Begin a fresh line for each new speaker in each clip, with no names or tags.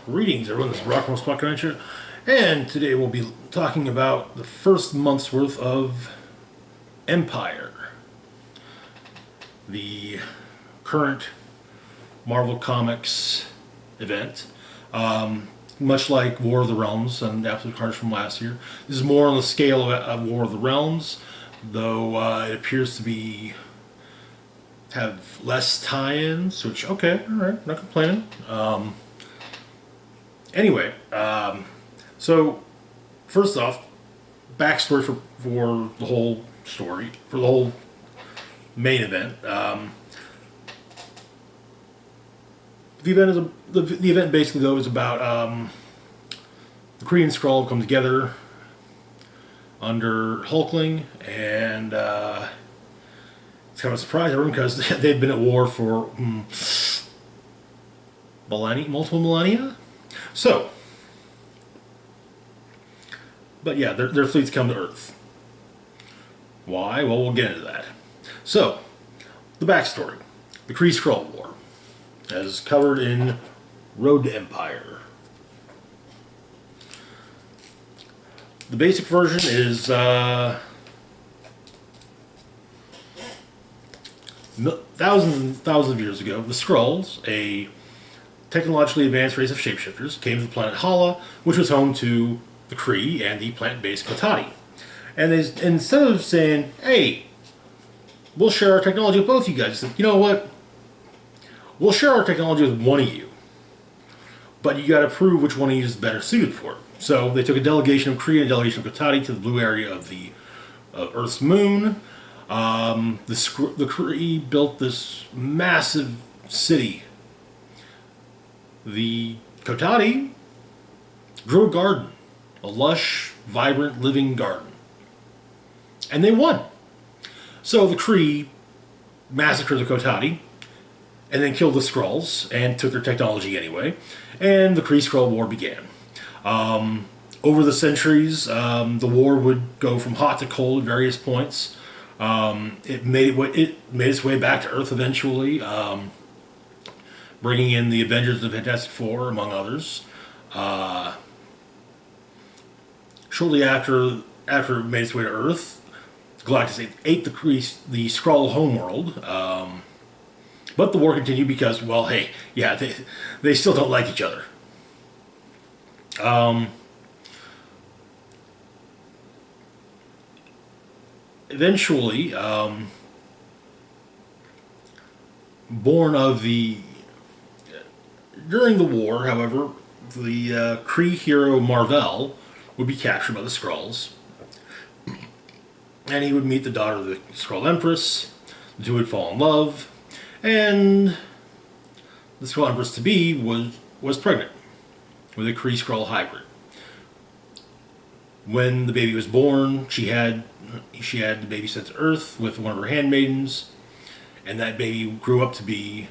Greetings, everyone. This is Rock Most Convention, and today we'll be talking about the first month's worth of Empyre, the current Marvel Comics event. Much like War of the Realms and Absolute Carnage from last year, this is more on the scale of War of the Realms, though it appears to have less tie-ins. Which, okay, all right, not complaining. Anyway, so first off, backstory for the whole story, for the whole main event. The event is the event basically though is about the Kree and Skrull come together under Hulkling, and it's kind of a surprise everyone because they've been at war for multiple millennia. So, but yeah, their fleets come to Earth. Why? Well, we'll get into that. So, the backstory. The Kree-Skrull War, as covered in Road to Empyre. The basic version is thousands and thousands of years ago, the Skrulls, a technologically advanced race of shapeshifters, came to the planet Hala, which was home to the Kree and the plant-based Kotati. And instead of saying, hey, we'll share our technology with both you guys, they said, you know what? We'll share our technology with one of you, but you got to prove which one of you is better suited for it. So they took a delegation of Kree and a delegation of Kotati to the blue area of Earth's moon. The Kree built this massive city. The Kotati grew a garden, a lush, vibrant, living garden. And they won. So the Kree massacred the Kotati, and then killed the Skrulls, and took their technology anyway, and the Kree-Skrull War began. Over the centuries, the war would go from hot to cold at various points. It made its way back to Earth eventually, bringing in the Avengers of the Fantastic Four, among others. Shortly after it made its way to Earth, Galactus ate the Skrull homeworld. But the war continued because, well, hey, yeah, they still don't like each other. Eventually, during the war, however, the Kree hero Marvel would be captured by the Skrulls, and he would meet the daughter of the Skrull Empress. The two would fall in love, and the Skrull Empress-to-be was pregnant with a Kree-Skrull hybrid. When the baby was born, she had the baby sent to Earth with one of her handmaidens, and that baby grew up to be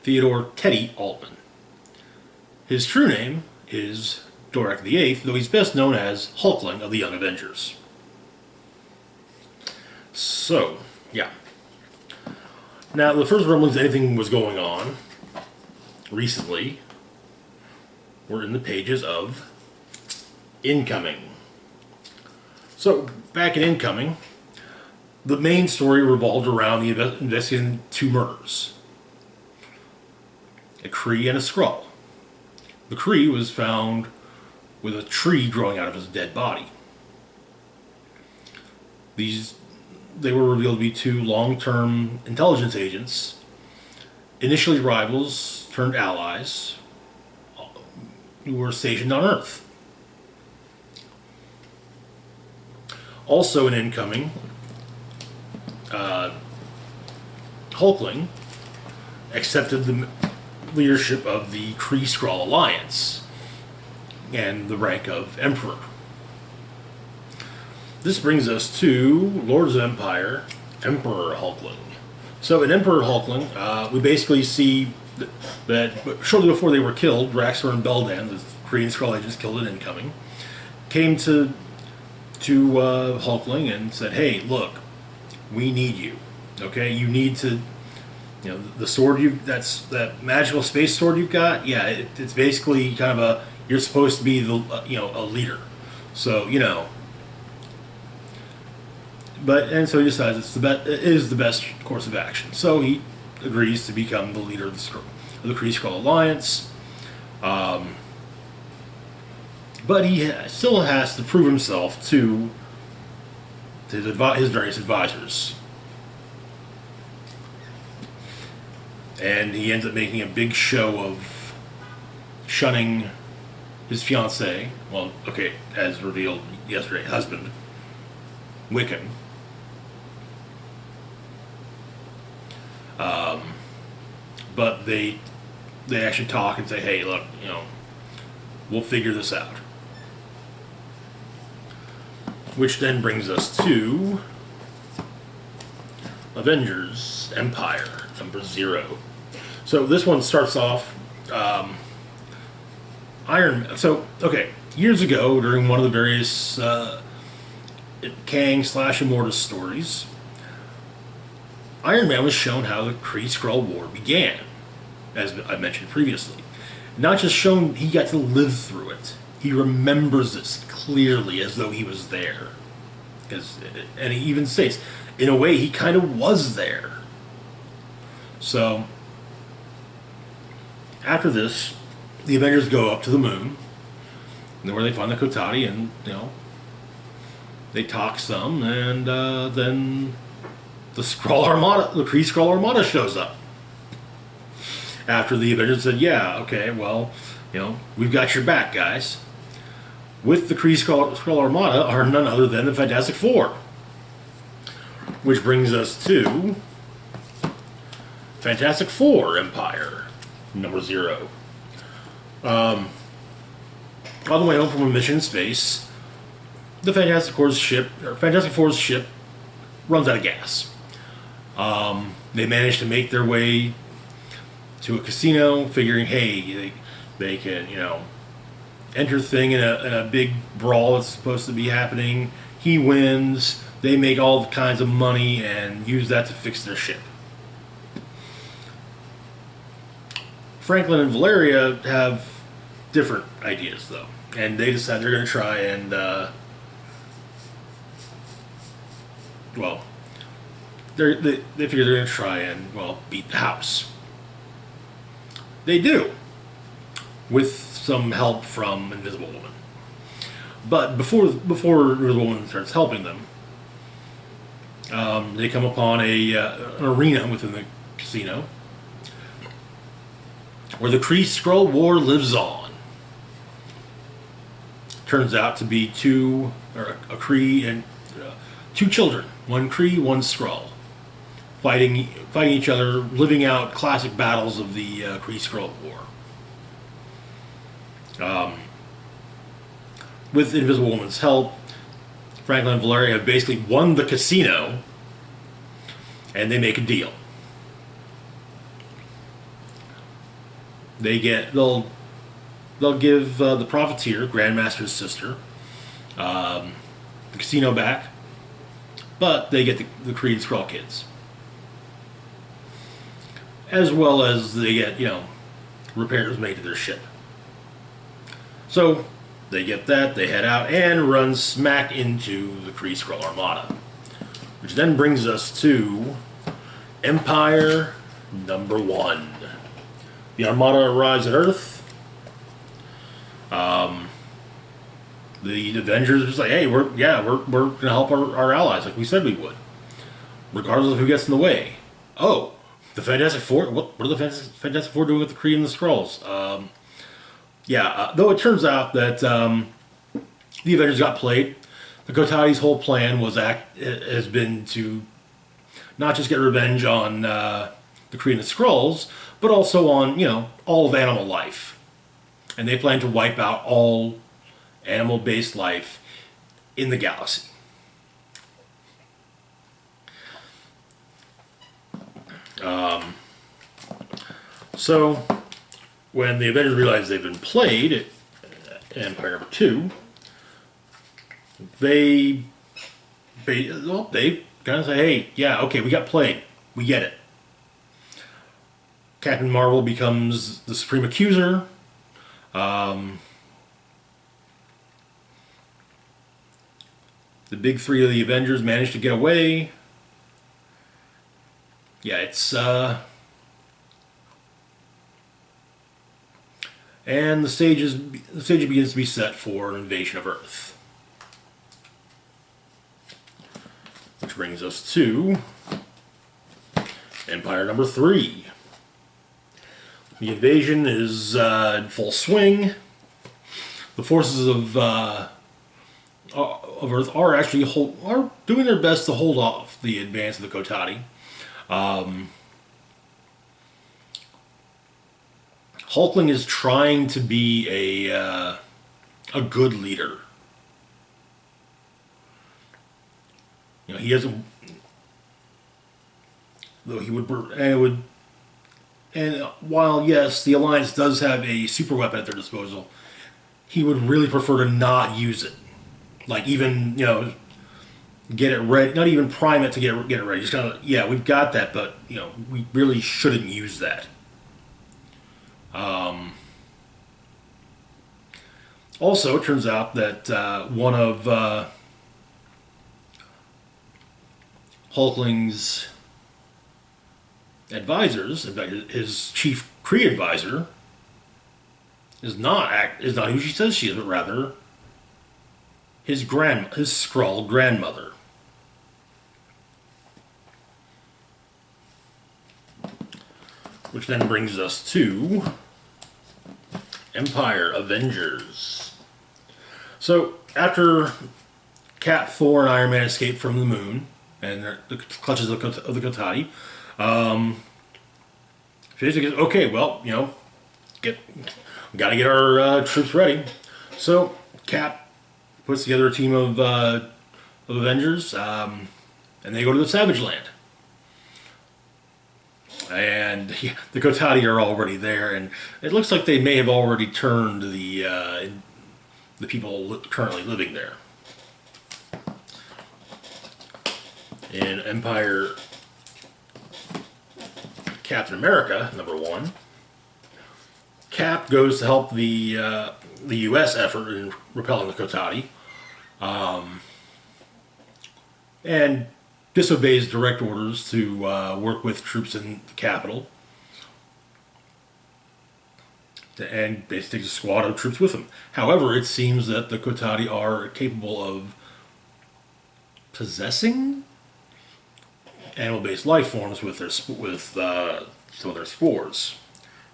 Theodore Teddy Altman. His true name is Dorak the Eighth, though he's best known as Hulkling of the Young Avengers. So, yeah. Now, the first rumblings anything was going on recently were in the pages of Incoming. So, back in Incoming, the main story revolved around the investigating two murders. A Kree and a Skrull. The Kree was found with a tree growing out of his dead body. They were revealed to be two long-term intelligence agents, initially rivals turned allies, who were stationed on Earth. Also in Incoming, Hulkling accepted the leadership of the Kree-Skrull Alliance and the rank of Emperor. This brings us to Lords of Empyre, Emperor Hulkling. So in Emperor Hulkling, we basically see that shortly before they were killed, Raxor and Beldan, the Kree and Skrull agents killed in Incoming, came to Hulkling and said, hey, look, we need you. Okay, you need to You know, the sword that magical space sword you've got. Yeah, it's basically kind of you're supposed to be the a leader. So and so he decides it is the best course of action. So he agrees to become the leader of the Kree Skrull Alliance. But he still has to prove himself to his various advisors. And he ends up making a big show of shunning his fiancée, well, okay, as revealed yesterday, husband, Wiccan. But they actually talk and say, hey, look, we'll figure this out. Which then brings us to Avengers Empyre, number 0. So this one starts off years ago, during one of the various Kang/Immortus stories, Iron Man was shown how the Kree Skrull War began, as I mentioned previously. Not just shown, he got to live through it. He remembers this clearly as though he was there. And he even states, in a way, he kind of was there. So, after this, the Avengers go up to the moon, where they find the Kotati, and, they talk some, and then the Kree Skrull Armada shows up. After the Avengers said, yeah, okay, well, we've got your back, guys. With the Kree Skrull Armada are none other than the Fantastic Four. Which brings us to Fantastic Four Empyre, number 0. On the way home from a mission in space, the Fantastic Four's ship runs out of gas. They manage to make their way to a casino, figuring, hey, they can, enter the thing in a big brawl that's supposed to be happening. He wins. They make all kinds of money and use that to fix their ship. Franklin and Valeria have different ideas, though, and they decide they're going to try and, they figure they're going to try and, beat the house. They do, with some help from Invisible Woman. But before Invisible Woman starts helping them, they come upon an arena within the casino where the Kree Skrull War lives on. Turns out to be a Kree and two children, one Kree, one Skrull, fighting each other, living out classic battles of the Kree Skrull War. With Invisible Woman's help, Franklin and Valeria have basically won the casino, and they make a deal. They'll give the Profiteer, Grandmaster's sister, the casino back, but they get the Kree and Skrull kids, as well as they get repairs made to their ship. So they get that, they head out and run smack into the Kree Skrull Armada. Which then brings us to Empyre number 1. The Armada arrives at Earth. The Avengers are just like, hey, we're going to help our allies like we said we would, regardless of who gets in the way. Oh, the Fantastic Four? What are the Fantastic Four doing with the Kree and the Skrulls? Though it turns out that the Avengers got played. The Kotati's whole plan has been to not just get revenge on the Kree and the Skrulls, but also on all of animal life, and they plan to wipe out all animal-based life in the galaxy. So when the Avengers realize they've been played at Empyre number 2, they kind of say, hey, yeah, okay, we got played. We get it. Captain Marvel becomes the Supreme Accuser. The big three of the Avengers manage to get away. Yeah, it's and the stage begins to be set for an invasion of Earth, which brings us to Empire number 3. The invasion is in full swing. The forces of Earth are actually are doing their best to hold off the advance of the Kotati. Hulkling is trying to be a good leader. You know, he doesn't. Though he would, and it would, and while yes, the Alliance does have a super weapon at their disposal, he would really prefer to not use it. Like even get it ready, not even prime it to get it ready. Just kind of we've got that, but we really shouldn't use that. Also, it turns out that one of Hulkling's advisors, in fact, his chief Kree advisor, is not who she says she is, but rather his Skrull grandmother. Which then brings us to Empyre Avengers. So, after Cap, Thor, and Iron Man escape from the moon and the clutches of the Kotati, she goes, okay, well, gotta get our troops ready. So, Cap puts together a team of Avengers, and they go to the Savage Land. And the Kotati are already there, and it looks like they may have already turned the people currently living there. In Empire Captain America #1, Cap goes to help the U.S. effort in repelling the Kotati, and disobeys direct orders to work with troops in the capital, and basically takes a squad of troops with him. However, it seems that the Kotati are capable of possessing animal-based life forms with some of their spores.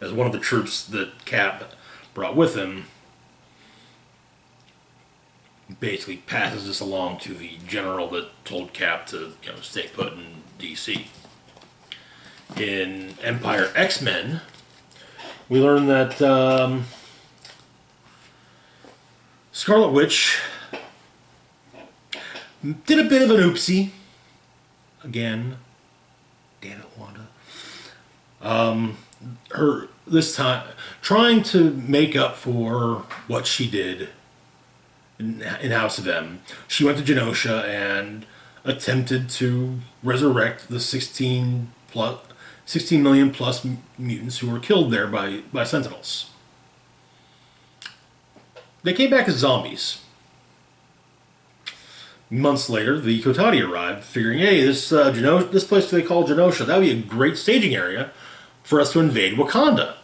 As one of the troops that Cap brought with him basically passes this along to the general that told Cap to stay put in D.C. In Empire X-Men, we learn that Scarlet Witch did a bit of an oopsie. Again, damn it, Wanda. Her this time trying to make up for what she did in House of M. She went to Genosha and attempted to resurrect the 16 million plus mutants who were killed there by Sentinels. They came back as zombies. Months later, the Kotati arrived, figuring, hey, this place they call Genosha, that would be a great staging area for us to invade Wakanda.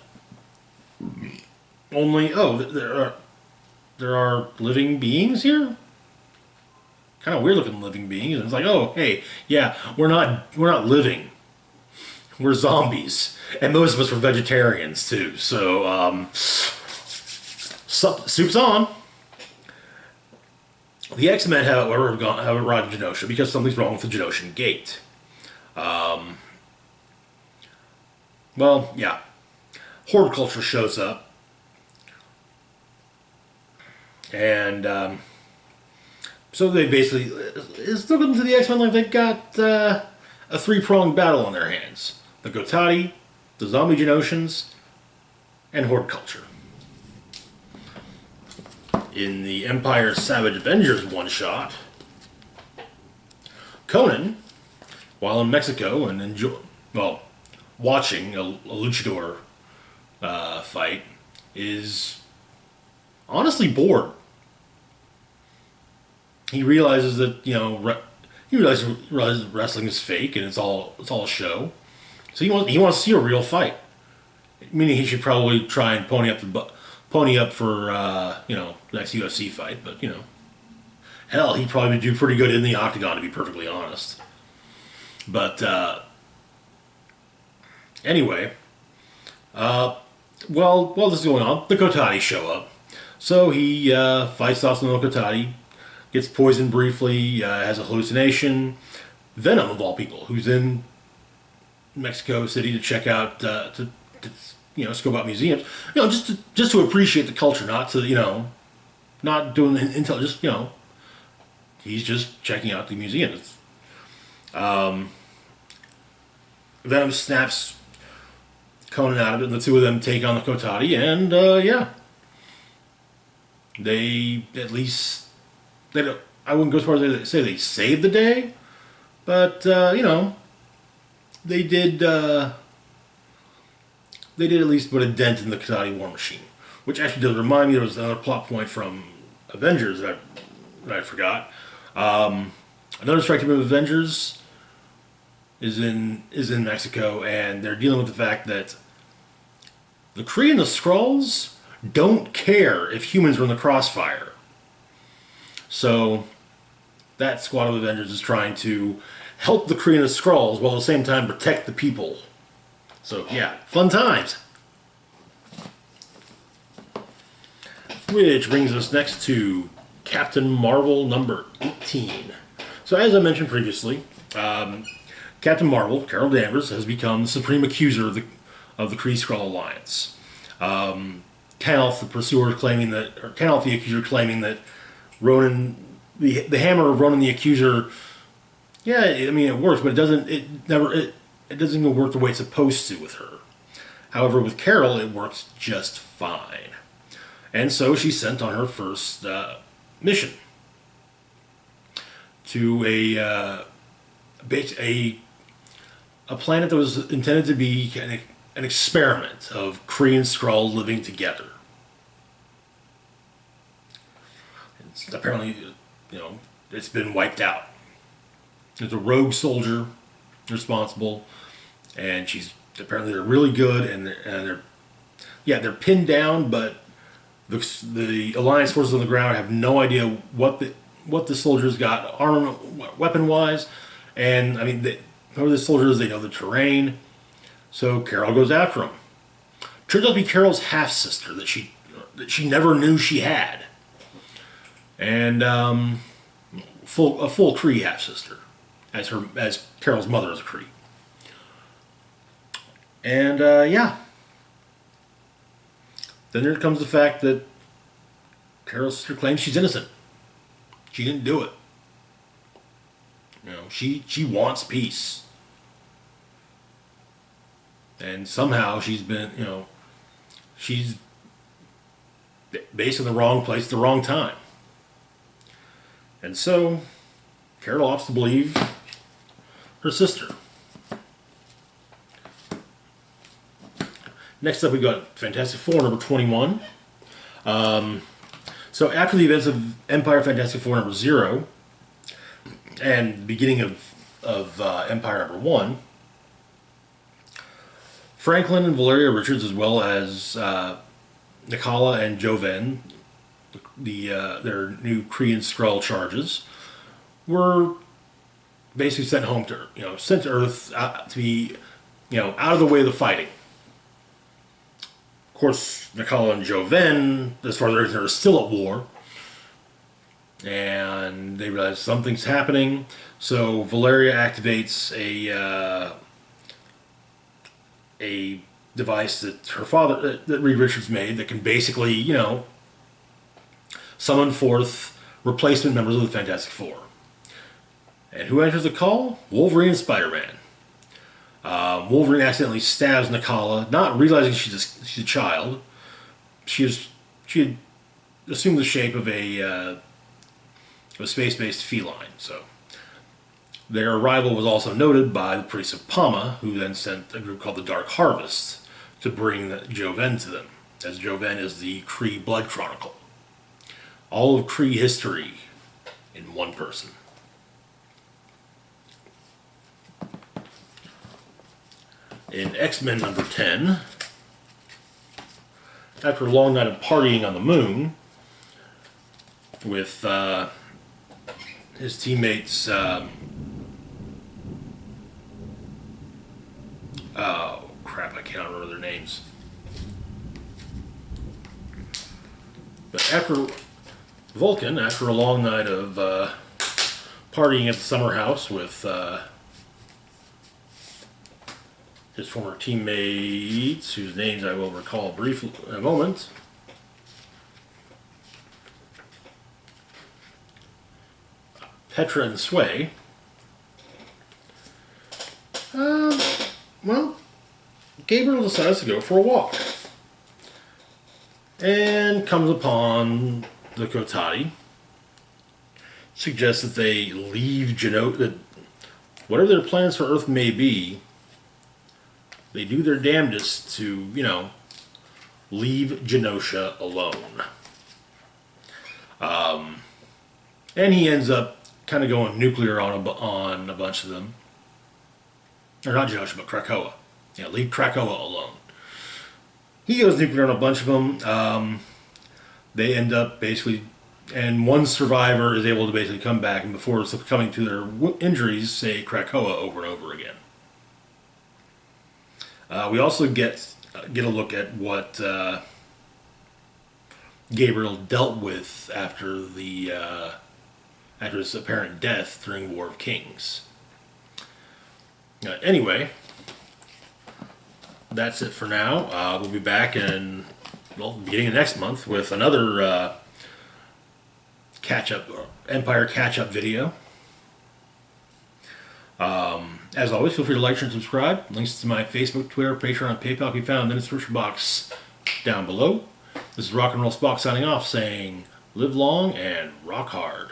Only, there are living beings here? Kind of weird looking living beings. And it's like, oh, hey, yeah, we're not living. We're zombies. And most of us were vegetarians, too. So, soup's on. The X-Men, however, have arrived in Genosha because something's wrong with the Genoshan Gate. Well, yeah. Horde culture shows up. And so they basically... It's looking to the X-Men like they've got a three-pronged battle on their hands. The Kotati, the zombie Genoshans, and Horde culture. In the Empire Savage Avengers one-shot, Conan, while in Mexico and watching a luchador fight is honestly bored. He realizes that he realizes wrestling is fake and it's all a show. So he wants to see a real fight. Meaning he should probably try and pony up for the next UFC fight. But hell, he'd probably do pretty good in the octagon, to be perfectly honest. But anyway, while this is going on, the Kotati show up. So he fights off the Kotati, gets poisoned briefly, has a hallucination. Venom, of all people, who's in Mexico City to check out to scope out museums, just to appreciate the culture, not to not doing intel, he's just checking out the museums. Venom snaps Conan out of it, and the two of them take on the Kotati, and they at least they don't. I wouldn't go as far as to say they saved the day, but they did. They did at least put a dent in the Kotati war machine, which actually does remind me there was another plot point from Avengers that I forgot. Another strike team of Avengers is in Mexico, and they're dealing with the fact that the Kree and the Skrulls don't care if humans are in the crossfire. So that squad of Avengers is trying to help the Kree and the Skrulls while at the same time protect the people. So yeah, fun times. Which brings us next to Captain Marvel number 18. So as I mentioned previously, Captain Marvel, Carol Danvers, has become the supreme accuser of the Kree-Skrull alliance. Kenneth, the pursuer, Kenneth, the accuser, claiming that Ronan, the hammer of Ronan the accuser, it works, but it doesn't even work the way it's supposed to with her. However, with Carol, it works just fine. And so she's sent on her first mission to a planet that was intended to be an experiment of Kree and Skrull living together. Apparently, it's been wiped out. There's a rogue soldier responsible, and they're really good, and they're pinned down, but the Alliance forces on the ground have no idea what the soldiers got weapon wise, and whoever the soldiers, they know the terrain, so Carol goes after them. Turns out to be Carol's half sister that she never knew she had, and a full Kree half sister, as Carol's mother is a Kree. And then there comes the fact that Carol's sister claims she's innocent. She didn't do it. She wants peace. And somehow she's based in the wrong place at the wrong time. And so Carol opts to believe her sister. Next up, we got Fantastic Four number 21. So after the events of Empyre Fantastic Four number 0 and the beginning of Empyre number 1, Franklin and Valeria Richards, as well as Nakala and Joven, their new Kree and Skrull charges, were basically sent to Earth to be, out of the way of the fighting. Of course, Nakala and Joven, as far as they're concerned, are still at war. And they realize something's happening. So Valeria activates a device that her father, that Reed Richards made, that can basically, summon forth replacement members of the Fantastic Four. And who answers the call? Wolverine and Spider-Man. Wolverine accidentally stabs Nakala, not realizing she's a child. She had assumed the shape of a space-based feline. So Their arrival was also noted by the priests of Palma, who then sent a group called the Dark Harvest to bring Joven to them, as Joven is the Kree blood chronicle. All of Kree history in one person. In X-Men number 10, after a long night of partying on the moon with his teammates, oh crap, I can't remember their names. But after Vulcan, after a long night of partying at the summer house with his former teammates, whose names I will recall briefly in a moment, Petra and Sway, well, Gabriel decides to go for a walk and comes upon the Kotati, suggests that they leave that whatever their plans for Earth may be, they do their damnedest to, leave Genosha alone. And he ends up kind of going nuclear on a bunch of them. Or not Genosha, but Krakoa. Yeah, leave Krakoa alone. He goes nuclear on a bunch of them. They end up basically, and one survivor is able to basically come back and before succumbing to their injuries, say Krakoa over and over again. We also get a look at what Gabriel dealt with after his apparent death during War of Kings. Anyway, that's it for now. We'll be back in, beginning of next month with another Empyre catch-up video. As always, feel free to like, share, and subscribe. Links to my Facebook, Twitter, Patreon, and PayPal can be found in the description box down below. This is Rock and Roll Spock signing off, saying, live long and rock hard.